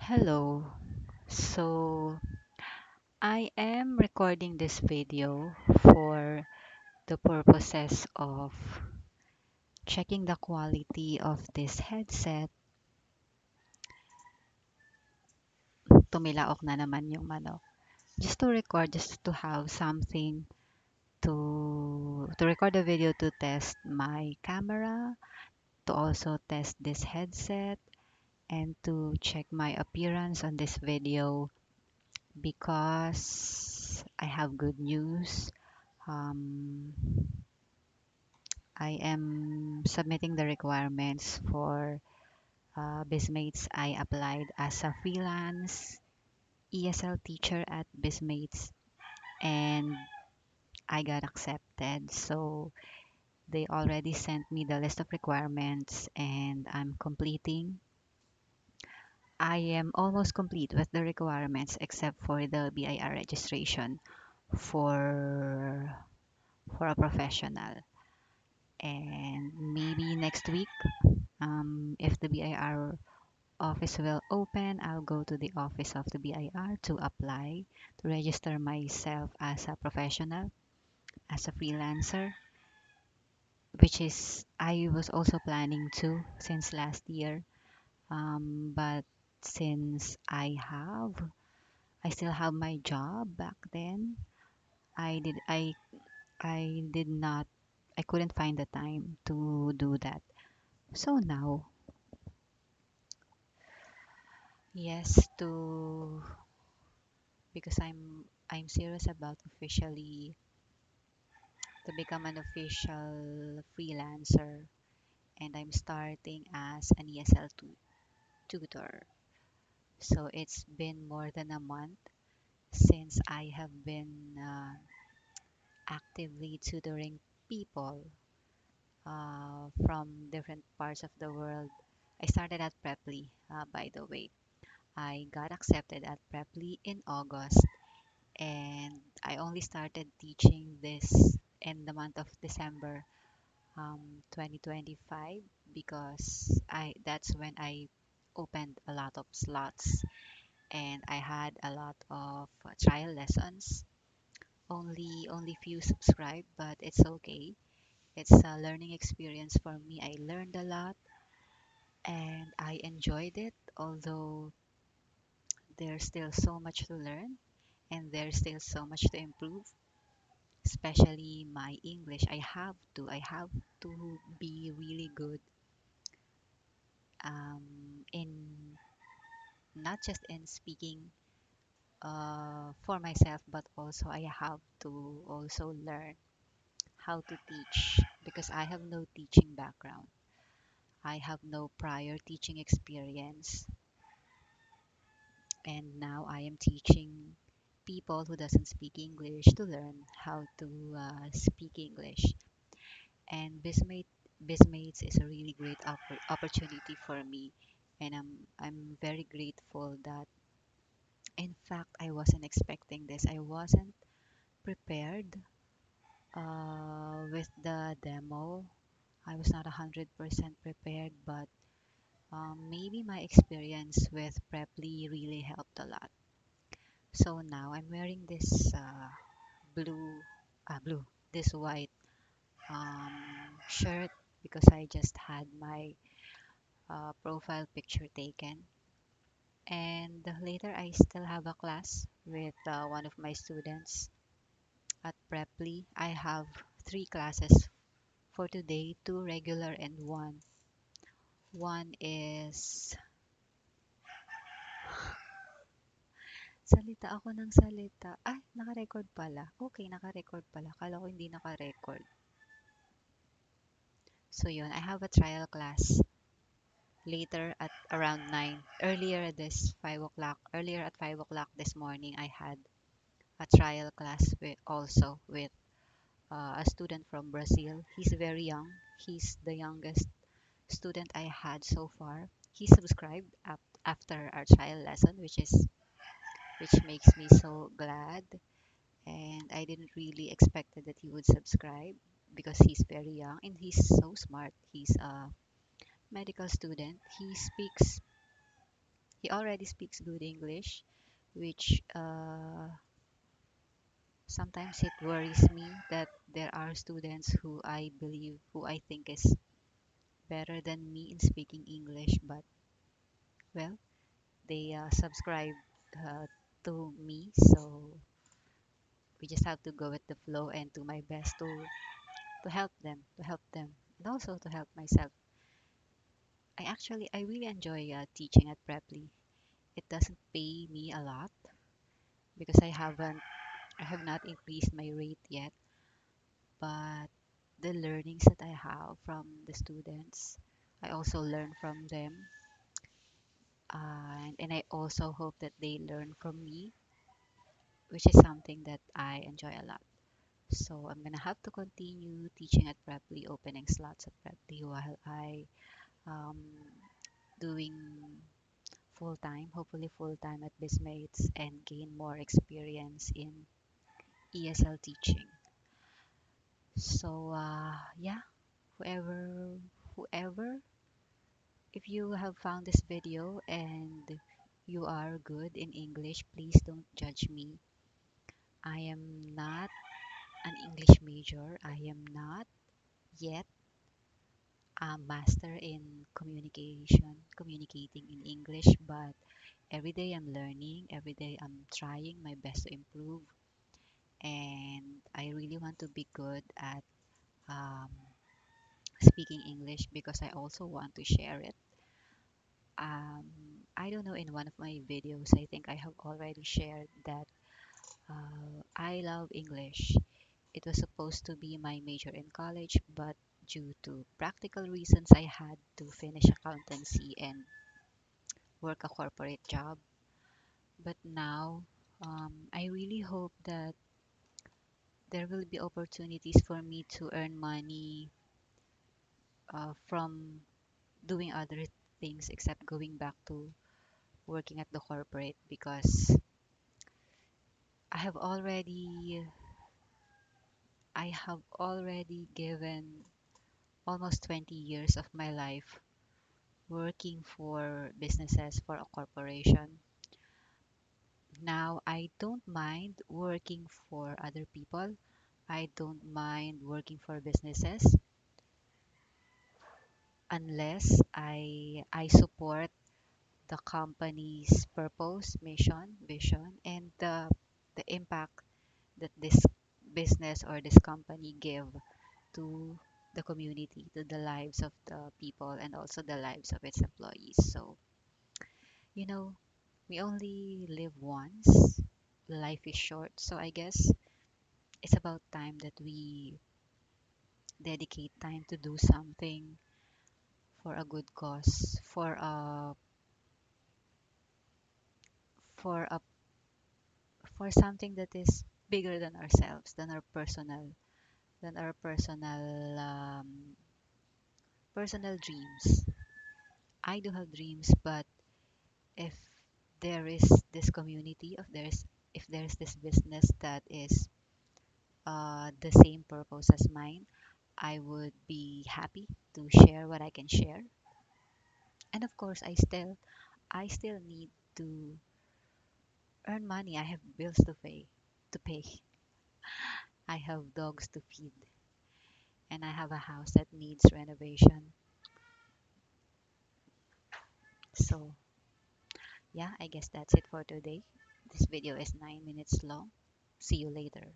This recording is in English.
Hello. So, I am recording this video for the purposes of checking the quality of this headset. Tumilaok na naman yung manok. Just to record, just to have something to record a video to test my camera, to also test this headset, and to check my appearance on this video because I have good news. Um, I am submitting the requirements for BizMates. I applied as a freelance ESL teacher at BizMates and I got accepted. So they already sent me the list of requirements and I'm completing. I am almost complete with the requirements except for the BIR registration for for a professional. And maybe next week, if the BIR office will open, I'll go to the office of the BIR to apply to register myself as a professional, as a freelancer, which is I was also planning to since last year. But since I still have my job back then, I did I did not I couldn't find the time to do that. So now, yes, to because I'm serious about officially to become an official freelancer and I'm starting as an ESL tutor. So it's been more than a month since I have been actively tutoring people from different parts of the world. I started at Preply, by the way. I got accepted at Preply in August and I only started teaching this in the month of December 2025 because I that's when I opened a lot of slots and I had a lot of trial lessons. Only few subscribed, but it's okay. It's a learning experience for me. I learned a lot and I enjoyed it, although there's still so much to learn and there's still so much to improve, especially my English. I have to be really good in not just in speaking for myself, but also I have to also learn how to teach because I have no teaching background. I have no prior teaching experience, and now I am teaching people who doesn't speak English to learn how to speak English. And Bizmates is a really great opportunity for me, and I'm very grateful that in fact I wasn't expecting this. I wasn't prepared with the demo. I was not 100% prepared, but maybe my experience with Preply really helped a lot. So now I'm wearing this blue, blue, this white shirt because I just had my profile picture taken. And later I still have a class with one of my students at Preply. I have three classes for today, two regular and one. One is salita ako ng salita. Ah, naka-record pala. Okay, naka-record pala. Kala ko hindi naka-record. So yun, I have a trial class later at around 9. Earlier at 5 o'clock this morning, I had a trial class with a student from Brazil. He's very young. He's the youngest student I had so far. He subscribed after our trial lesson, which makes me so glad. And I didn't really expected that he would subscribe because he's very young and he's so smart. He's a medical student. He already speaks good English, which sometimes it worries me that there are students who I think is better than me in speaking English, but well, they subscribe uh, to me, so we just have to go with the flow and do my best to help them, and also to help myself. I really enjoy teaching at Preply. It doesn't pay me a lot because I have not increased my rate yet, but the learnings that I have from the students, I also learn from them, and I also hope that they learn from me, which is something that I enjoy a lot. So I'm gonna have to continue teaching at Preply, opening slots at Preply while I um, doing full time, hopefully full time at Bismates and gain more experience in ESL teaching. So yeah, whoever, if you have found this video and you are good in English, please don't judge me. I am not an English major. I am not yet a master in communicating in English, but every day I'm learning, every day I'm trying my best to improve, and I really want to be good at um, speaking English because I also want to share it. Um, I don't know, in one of my videos, I think I have already shared that I love English. It was supposed to be my major in college, but due to practical reasons, I had to finish accountancy and work a corporate job. But now, I really hope that there will be opportunities for me to earn money from doing other things except going back to working at the corporate because I have already I have already given almost 20 years of my life working for businesses for a corporation. Now I don't mind working for other people. I don't mind working for businesses unless I support the company's purpose, mission, vision, and the impact that this business or this company give to the community, to the lives of the people, and also the lives of its employees. So, you know, we only live once. Life is short, so I guess it's about time that we dedicate time to do something for a good cause, for a for something that is bigger than ourselves, than our personal dreams. I do have dreams, but if there is this community, if there's this business that is the same purpose as mine, I would be happy to share what I can share. And of course, I still need to earn money. I have bills to pay. I have dogs to feed, and I have a house that needs renovation. So, yeah, I guess that's it for today. This video is 9 minutes long. See you later.